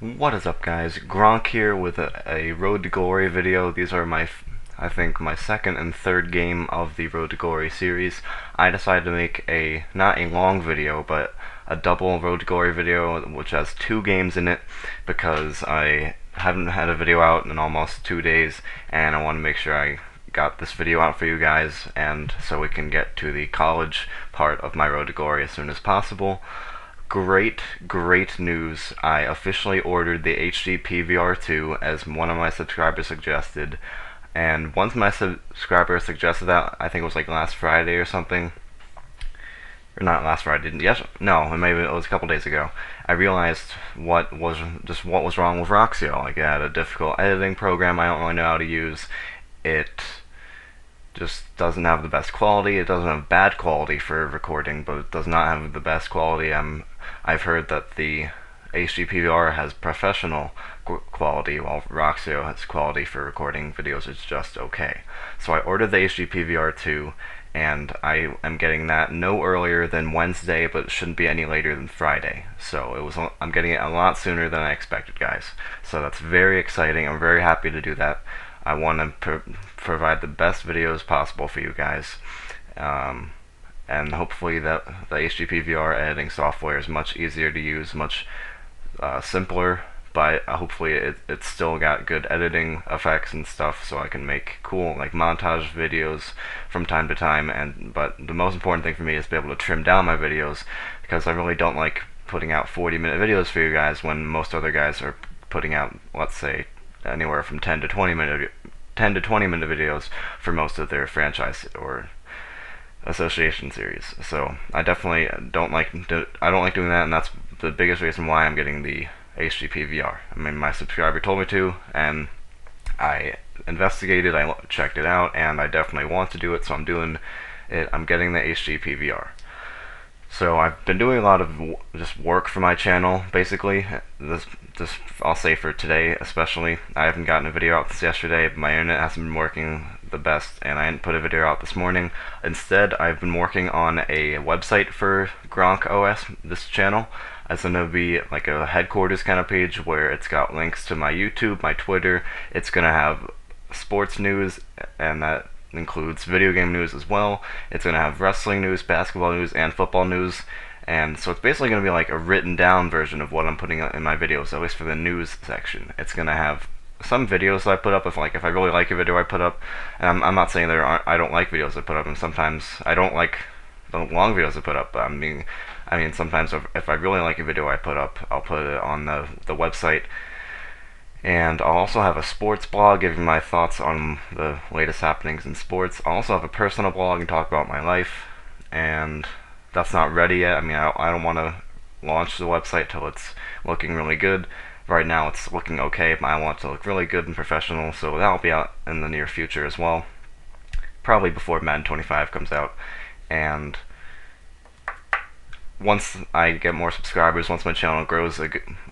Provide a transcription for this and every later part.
What is up, guys? Gronk here with a Road to Glory video. These are I think, my second and third game of the Road to Glory series. I decided to make not a long video, but a double Road to Glory video, which has two games in it, because I haven't had a video out in almost 2 days, and I want to make sure I got this video out for you guys, and so we can get to the college part of my Road to Glory as soon as possible. Great news. I officially ordered the HD PVR2 as one of my subscribers suggested. And once my subscriber suggested that, I think it was like last Friday or something. Or not last Friday. Yes, no, maybe it was a couple days ago. I realized what was wrong with Roxio. Like, it had a difficult editing program I don't really know how to use. It just doesn't have the best quality. It doesn't have bad quality for recording, but it does not have the best quality. I've heard that the HD PVR has professional quality, while Roxio has quality for recording videos. It's just okay. So I ordered the HD PVR2, and I am getting that no earlier than Wednesday, but it shouldn't be any later than Friday. So I'm getting it a lot sooner than I expected, guys. So that's very exciting. I'm very happy to do that. I want to provide the best videos possible for you guys, and hopefully that the HD PVR editing software is much easier to use, much simpler, but hopefully it's still got good editing effects and stuff, so I can make cool like montage videos from time to time. But the most important thing for me is to be able to trim down my videos, because I really don't like putting out 40-minute videos for you guys when most other guys are putting out, let's say, anywhere from 10 to 20 minute videos for most of their franchise or association series. So I definitely don't like doing that, and that's the biggest reason why I'm getting the HD PVR. I mean, my subscriber told me to, and I investigated, I checked it out, and I definitely want to do it, so I'm doing it. I'm getting the HD PVR. So I've been doing a lot of just work for my channel, basically. This I'll say for today especially. I haven't gotten a video out since yesterday. My internet hasn't been working the best, and I didn't put a video out this morning. Instead, I've been working on a website for Gronk OS, this channel. It's going to be like a headquarters kind of page where it's got links to my YouTube, my Twitter. It's going to have sports news, and that includes video game news as well. It's going to have wrestling news, basketball news, and football news. And so it's basically going to be like a written down version of what I'm putting in my videos, at least for the news section. It's going to have some videos that I put up, if I really like a video I put up. And I'm not saying I don't like videos I put up, and sometimes I don't like the long videos I put up. But I mean sometimes if I really like a video I put up, I'll put it on the website. And I'll also have a sports blog giving my thoughts on the latest happenings in sports. I'll also have a personal blog and talk about my life, and that's not ready yet. I mean, I don't want to launch the website till it's looking really good. Right now it's looking okay, but I want it to look really good and professional, so that'll be out in the near future as well. Probably before Madden 25 comes out. And once I get more subscribers, once my channel grows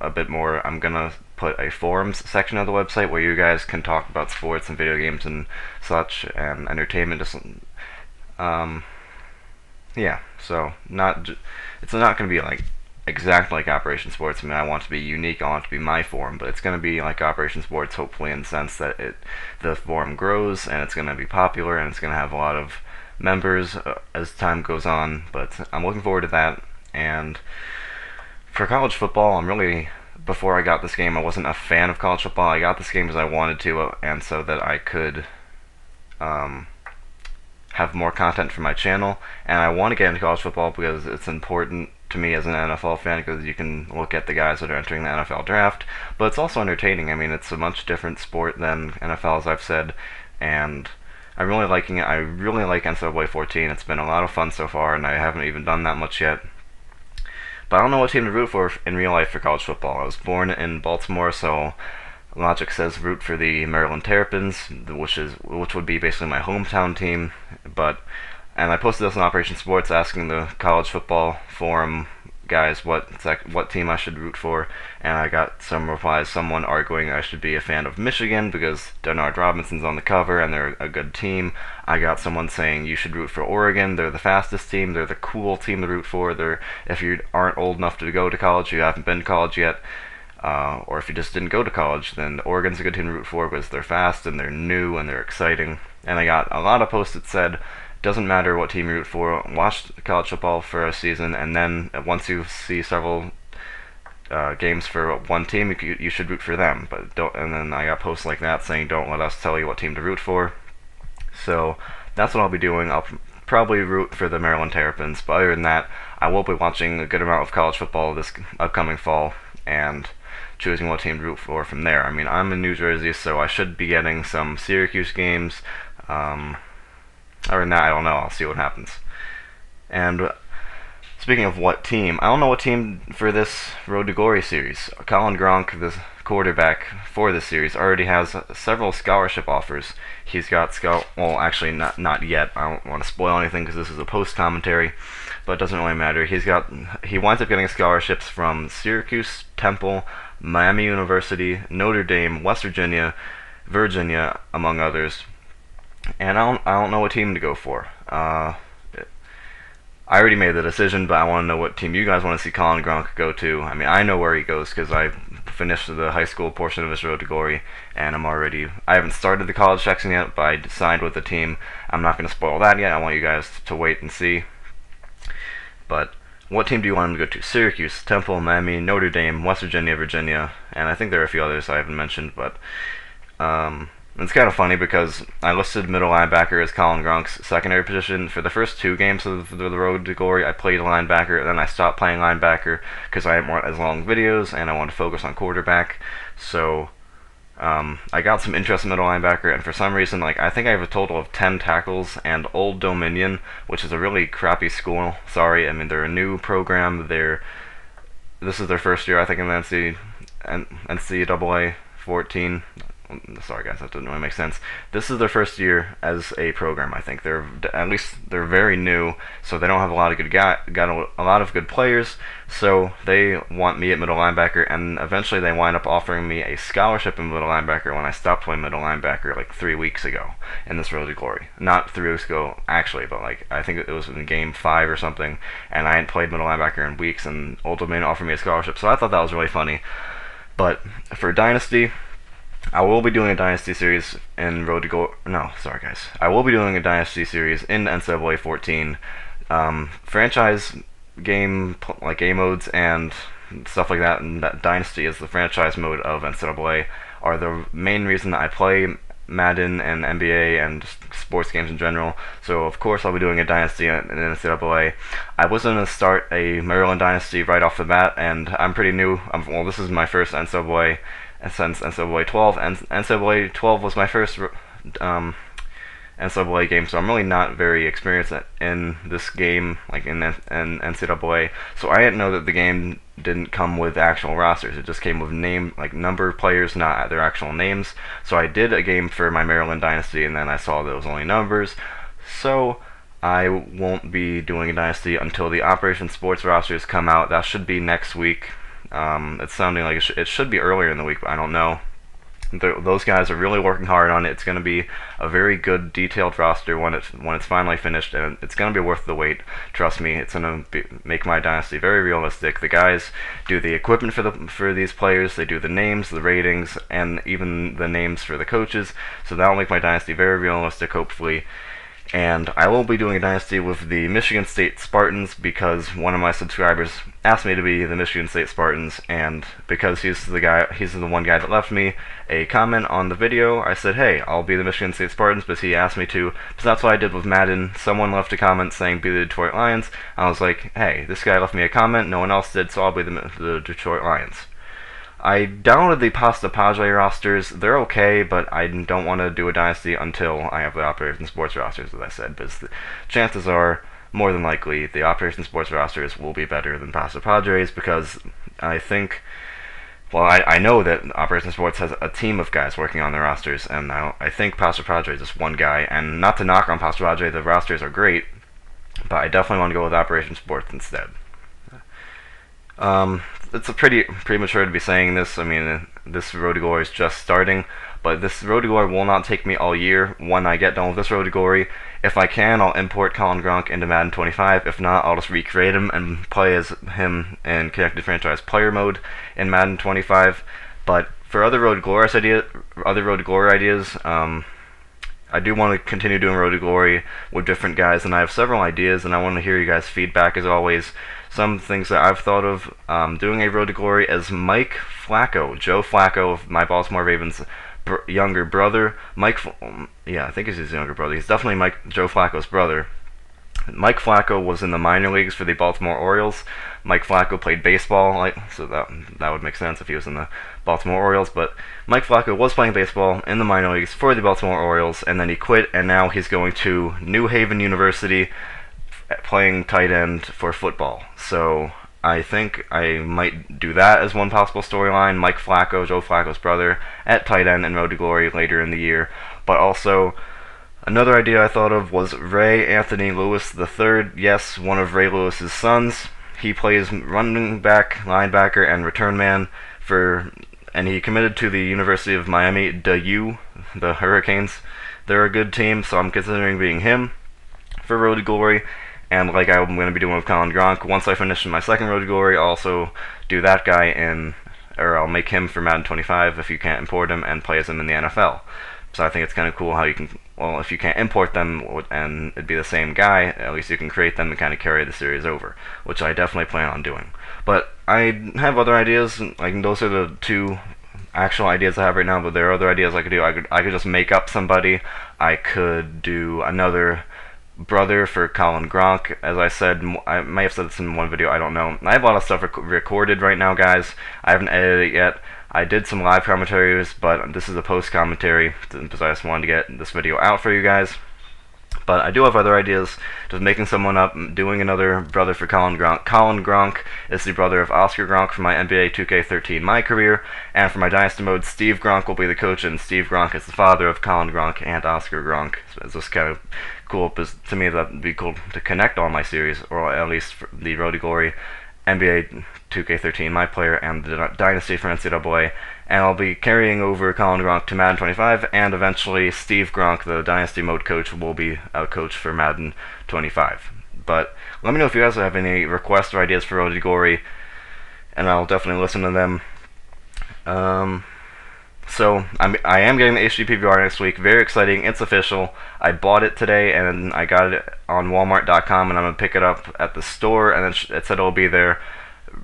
a bit more, I'm gonna put a forums section of the website where you guys can talk about sports and video games and such, and entertainment. Yeah, so it's not gonna be like exactly like Operation Sports. I mean, I want it to be unique. I want it to be my forum, but it's gonna be like Operation Sports, hopefully, in the sense that the forum grows and it's gonna be popular and it's gonna have a lot of members as time goes on. But I'm looking forward to that. And for college football, before I got this game, I wasn't a fan of college football. I got this game because I wanted to, and so that I could have more content for my channel. And I want to get into college football because it's important to me as an NFL fan, because you can look at the guys that are entering the NFL draft, but it's also entertaining. I mean, it's a much different sport than NFL, as I've said, and I'm really liking it. I really like NCAA 14. It's been a lot of fun so far, and I haven't even done that much yet. But I don't know what team to root for in real life for college football. I was born in Baltimore, so logic says root for the Maryland Terrapins, which would be basically my hometown team. And I posted this on Operation Sports, asking the college football forum guys what team I should root for, and I got some replies. Someone arguing I should be a fan of Michigan because Denard Robinson's on the cover and they're a good team. I got someone saying you should root for Oregon. They're the fastest team. They're the cool team to root for. If you aren't old enough to go to college, you haven't been to college yet. or if you just didn't go to college, then Oregon's a good team to root for because they're fast and they're new and they're exciting. And I got a lot of posts that said, doesn't matter what team you root for, watch college football for a season, and then once you see several games for one team, you should root for them. But don't. And then I got posts like that saying, don't let us tell you what team to root for. So that's what I'll be doing. I'll probably root for the Maryland Terrapins, but other than that, I will be watching a good amount of college football this upcoming fall and choosing what team to root for from there. I mean, I'm in New Jersey, so I should be getting some Syracuse games. Other than that, I don't know. I'll see what happens. And speaking of what team, I don't know what team for this Road to Glory series. Colin Gronk, the quarterback for this series, already has several scholarship offers. He's got well, actually not yet. I don't want to spoil anything because this is a post commentary, but it doesn't really matter. He winds up getting scholarships from Syracuse, Temple, Miami University, Notre Dame, West Virginia, among others. And I don't know what team to go for. I already made the decision, but I want to know what team you guys want to see Colin Gronk go to. I mean, I know where he goes because I finished the high school portion of his Road to Glory, and I haven't started the college section yet, but I signed with the team. I'm not going to spoil that yet. I want you guys to wait and see. But what team do you want him to go to? Syracuse, Temple, Miami, Notre Dame, West Virginia, and I think there are a few others I haven't mentioned, but it's kind of funny because I listed middle linebacker as Colin Gronk's secondary position. For the first 2 games of the Road to Glory, I played linebacker, and then I stopped playing linebacker because I didn't want as long videos, and I wanted to focus on quarterback. So I got some interest in middle linebacker, and for some reason, I think I have a total of 10 tackles, and Old Dominion, which is a really crappy school. Sorry, I mean, they're a new program. This is their first year, I think, in the NCAA 14. Sorry guys, that doesn't really make sense. This is their first year as a program. I think they're very new, so they don't have a lot of good players. So they want me at middle linebacker, and eventually they wind up offering me a scholarship in middle linebacker when I stopped playing middle linebacker 3 weeks ago in this Road to Glory. Not 3 weeks ago actually, but I think it was in game 5 or something, and I hadn't played middle linebacker in weeks, and Old Domain offered me a scholarship. So I thought that was really funny. But for Dynasty, I will be doing a Dynasty series in Road to Glory. No, sorry guys. I will be doing a Dynasty series in NCAA 14. Franchise game, game modes and stuff like that, and that Dynasty is the franchise mode of NCAA, are the main reason that I play Madden and NBA and sports games in general. So of course I'll be doing a Dynasty in NCAA. I was going to start a Maryland Dynasty right off the bat, and I'm pretty new. Well, this is my first NCAA since NCAA 12, and NCAA 12 was my first NCAA game, so I'm really not very experienced in this game, in NCAA. So I didn't know that the game didn't come with actual rosters. It just came with number of players, not their actual names. So I did a game for my Maryland Dynasty, and then I saw that it was only numbers. So I won't be doing a Dynasty until the Operation Sports rosters come out. That should be next week. It's sounding like it should be earlier in the week, but I don't know. Those guys are really working hard on it. It's going to be a very good, detailed roster when it's finally finished, and it's going to be worth the wait. Trust me, it's going to make my Dynasty very realistic. The guys do the equipment for these players. They do the names, the ratings, and even the names for the coaches. So that will make my Dynasty very realistic, hopefully. And I will be doing a Dynasty with the Michigan State Spartans because one of my subscribers asked me to be the Michigan State Spartans, and because he's the one guy that left me a comment on the video, I said, hey, I'll be the Michigan State Spartans, but he asked me to, so that's what I did with Madden. Someone left a comment saying be the Detroit Lions. I was like, hey, this guy left me a comment, no one else did, so I'll be the Detroit Lions. I downloaded the Pasta Padre rosters. They're okay, but I don't want to do a Dynasty until I have the Operation Sports rosters, as I said, because the chances are, more than likely, the Operation Sports rosters will be better than Pasta Padres, because I think, well, I know that Operation Sports has a team of guys working on the rosters, and I think Pasta Padre is just one guy, and not to knock on Pasta Padre, the rosters are great, but I definitely want to go with Operation Sports instead. It's pretty premature to be saying this. I mean, this Road to Glory is just starting, But this Road to Glory will not take me all year. When I get done with this Road to Glory, if I can, I'll import Colin Gronk into Madden 25. If not, I'll just recreate him and play as him in Connected Franchise Player Mode in Madden 25. But for other Road to Glory ideas, I do want to continue doing Road to Glory with different guys, and I have several ideas, and I want to hear you guys' feedback as always. Some things that I've thought of doing a Road to Glory as Mike Flacco, Joe Flacco of my Baltimore Ravens younger brother. Yeah, I think he's his younger brother. He's definitely Joe Flacco's brother. Mike Flacco was in the minor leagues for the Baltimore Orioles. Mike Flacco played baseball, so that would make sense if he was in the Baltimore Orioles. But Mike Flacco was playing baseball in the minor leagues for the Baltimore Orioles, and then he quit, and now he's going to New Haven University playing tight end for football. So I think I might do that as one possible storyline. Mike Flacco, Joe Flacco's brother, at tight end in Road to Glory later in the year. But also, another idea I thought of was Ray Anthony Lewis III. Yes, one of Ray Lewis's sons. He plays running back, linebacker, and return man and he committed to the University of Miami, the Hurricanes. They're a good team, so I'm considering being him for Road to Glory. And like I'm going to be doing with Colin Gronk, once I finish my second Road to Glory, I'll also do that guy or I'll make him for Madden 25 if you can't import him, and play as him in the NFL. So I think it's kind of cool how you can, well, if you can't import them and it'd be the same guy, at least you can create them and kind of carry the series over, which I definitely plan on doing. But I have other ideas, like those are the two actual ideas I have right now, but there are other ideas I could do. I could just make up somebody. I could do another brother for Colin Gronk. As I said, I may have said this in one video, I don't know. I have a lot of stuff recorded right now, guys. I haven't edited it yet. I did some live commentaries, but this is a post commentary because I just wanted to get this video out for you guys. But I do have other ideas, just making someone up, doing another brother for Colin Gronk. Colin Gronk is the brother of Oscar Gronk for my NBA 2K13 My Career, and for my Dynasty mode, Steve Gronk will be the coach, and Steve Gronk is the father of Colin Gronk and Oscar Gronk. So it's just kind of cool, because to me that would be cool to connect all my series, or at least the Road to Glory, NBA 2K13 My Player, and the Dynasty for NCAA. And I'll be carrying over Colin Gronk to Madden 25, and eventually Steve Gronk, the Dynasty mode coach, will be a coach for Madden 25. But let me know if you guys have any requests or ideas for Road to Glory, and I'll definitely listen to them. So I am getting the HD PVR next week. Very exciting. It's official. I bought it today, and I got it on Walmart.com, and I'm going to pick it up at the store, and it said it'll be there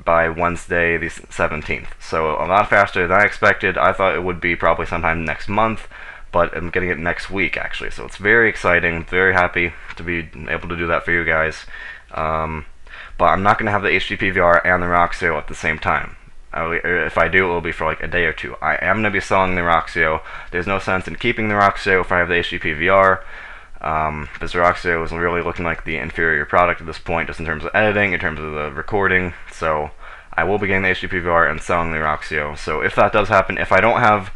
by Wednesday the 17th. So a lot faster than I expected. I thought it would be probably sometime next month, but I'm getting it next week, actually. So it's very exciting. Very happy to be able to do that for you guys. But I'm not going to have the HD PVR and the Roxio at the same time. If I do, it will be for like a day or two. I am going to be selling the Roxio. There's no sense in keeping the Roxio if I have the HD PVR. Because the Roxio is really looking like the inferior product at this point, just in terms of editing, in terms of the recording. So I will be getting the HD PVR and selling the Roxio. So if that does happen, if I don't have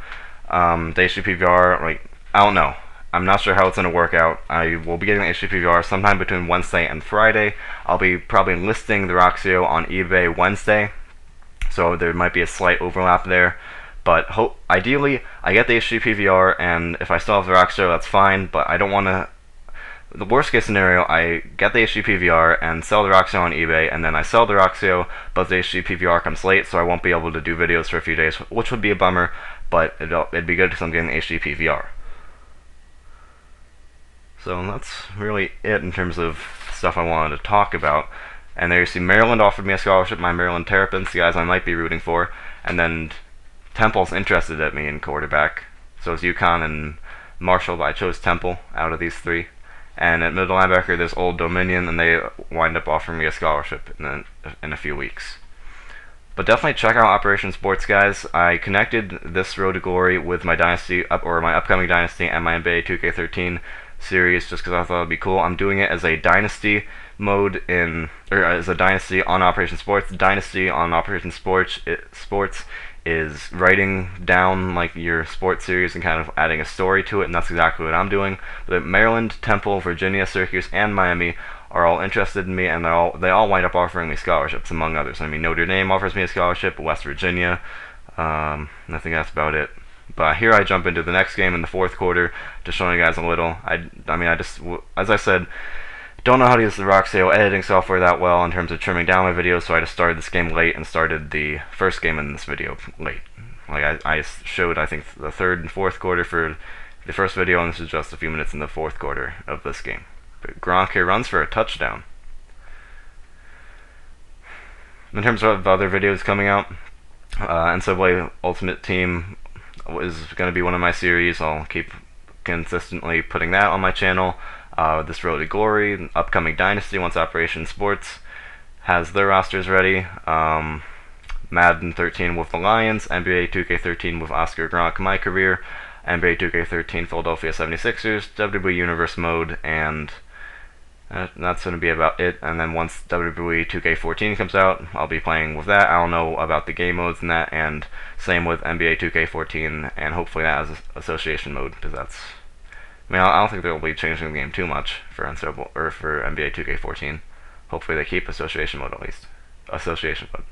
the HD PVR, like, I don't know. I'm not sure how it's going to work out. I will be getting the HD PVR sometime between Wednesday and Friday. I'll be probably listing the Roxio on eBay Wednesday, so there might be a slight overlap there. But ideally, I get the HD PVR, and if I still have the Roxio, that's fine, but I don't want to... The worst case scenario, I get the HD PVR and sell the Roxio on eBay, and then I sell the Roxio, but the HD PVR comes late, so I won't be able to do videos for a few days, which would be a bummer, but it'd be good because I'm getting the HD PVR. So that's really it in terms of stuff I wanted to talk about. And there you see Maryland offered me a scholarship, my Maryland Terrapins, the guys I might be rooting for, and then Temple's interested at me in quarterback. So is UConn and Marshall, but I chose Temple out of these three. And at middle linebacker, there's Old Dominion, and they wind up offering me a scholarship in a few weeks. But definitely check out Operation Sports, guys. I connected this Road to Glory with my Dynasty, my upcoming Dynasty and my NBA 2K13 series, just because I thought it'd be cool. I'm doing it as a Dynasty mode as a Dynasty on Operation Sports. Dynasty on Operation Sports is writing down like your sports series and kind of adding a story to it, and that's exactly what I'm doing. But Maryland, Temple, Virginia, Syracuse, and Miami are all interested in me, and they all wind up offering me scholarships, among others. I mean, Notre Dame offers me a scholarship, West Virginia, I think that's about it. But here I jump into the next game in the fourth quarter, just showing you guys a little. As I said, don't know how to use the Roxio editing software that well in terms of trimming down my videos, so I just started this game late and started the first game in this video late. Like I showed, I think, the third and fourth quarter for the first video, and this is just a few minutes in the fourth quarter of this game. But Gronk here runs for a touchdown. In terms of other videos coming out, NCAA Ultimate Team is going to be one of my series. I'll keep consistently putting that on my channel. This Road to Glory, upcoming Dynasty, once Operation Sports has their rosters ready. Madden 13 with the Lions, NBA 2K13 with Oscar Gronk, My Career, NBA 2K13 Philadelphia 76ers, WWE Universe Mode, and that's going to be about it. And then once WWE 2K14 comes out, I'll be playing with that. I don't know about the game modes and that, and same with NBA 2K14, and hopefully that has association mode, because that's... I mean, I don't think they'll be changing the game too much for NBA 2K14. Hopefully they keep association mode at least. Association mode,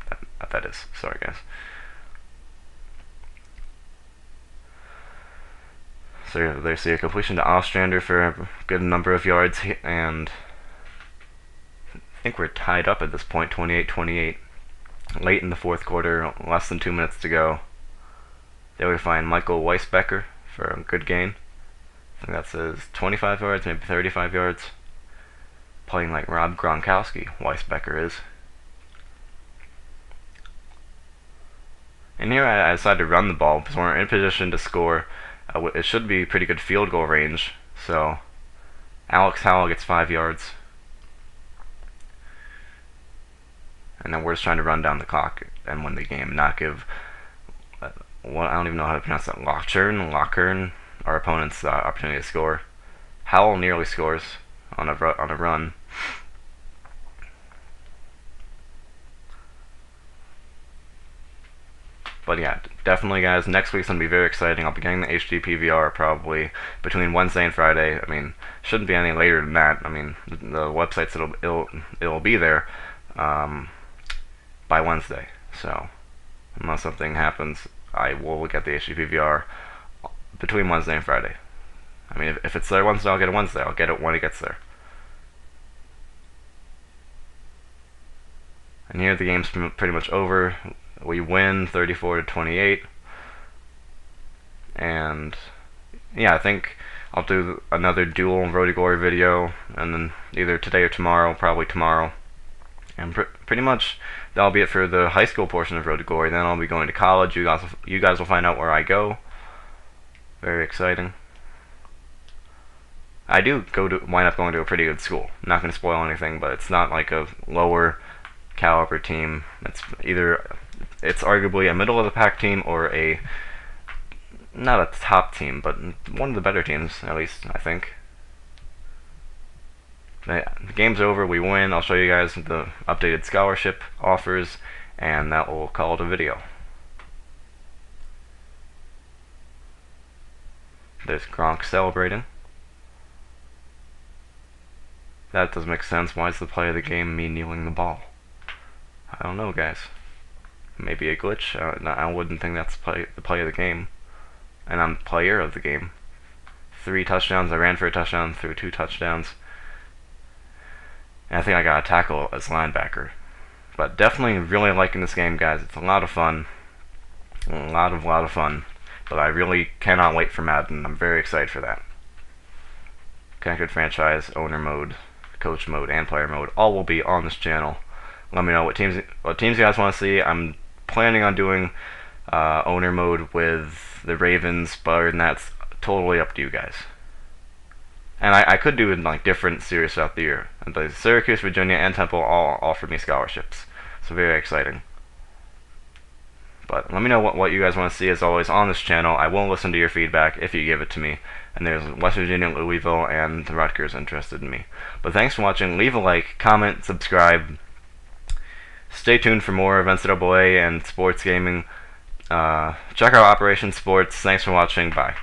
that is. Sorry, guys. So they see a completion to Ostrander for a good number of yards, and I think we're tied up at this point, 28-28. Late in the fourth quarter, less than 2 minutes to go. There we find Michael Weisbecker for a good gain. I think that says 25 yards, maybe 35 yards. Playing like Rob Gronkowski, Weisbecker is. And here I decided to run the ball because we're in position to score. It should be pretty good field goal range. So Alex Howell gets 5 yards. And then we're just trying to run down the clock and win the game, not give... I don't even know how to pronounce that. Lockern, our opponent's opportunity to score. Howell nearly scores on a run. But yeah, definitely, guys, next week's going to be very exciting. I'll be getting the HD PVR probably between Wednesday and Friday. I mean, shouldn't be any later than that. I mean, the websites, it'll be there by Wednesday. So, unless something happens, I will get the HD PVR between Wednesday and Friday. I mean, if it's there Wednesday, I'll get it Wednesday. I'll get it when it gets there. And here the game's pretty much over. We win 34-28, and yeah, I think I'll do another dual Road to Glory video, and then either today or tomorrow, probably tomorrow, and pretty much that'll be it for the high school portion of Road to Glory. Then I'll be going to college. You guys will find out where I go. Very exciting. I do wind up going to a pretty good school. I'm not going to spoil anything, but it's not like a lower caliber team. It's arguably a middle of the pack team, or not a top team, but one of the better teams, at least, I think. The game's over, we win. I'll show you guys the updated scholarship offers, and that will call it a video. There's Gronk celebrating. That doesn't make sense. Why is the play of the game me kneeling the ball? I don't know, guys. Maybe a glitch. I wouldn't think that's the play of the game. And I'm player of the game. 3 touchdowns. I ran for a touchdown, threw 2 touchdowns. And I think I got a tackle as linebacker. But definitely really liking this game, guys. It's a lot of fun. A lot of fun. But I really cannot wait for Madden. I'm very excited for that. Connected franchise, owner mode, coach mode, and player mode all will be on this channel. Let me know what teams you guys want to see. I'm planning on doing owner mode with the Ravens, but other than that, it's totally up to you guys. And I could do like different series throughout the year. And the Syracuse, Virginia, and Temple all offered me scholarships, so very exciting. But let me know what you guys want to see. As always, on this channel, I will listen to your feedback if you give it to me. And there's West Virginia, Louisville, and the Rutgers interested in me. But thanks for watching. Leave a like, comment, subscribe. Stay tuned for more of NCAA and sports gaming. Check out Operation Sports. Thanks for watching. Bye.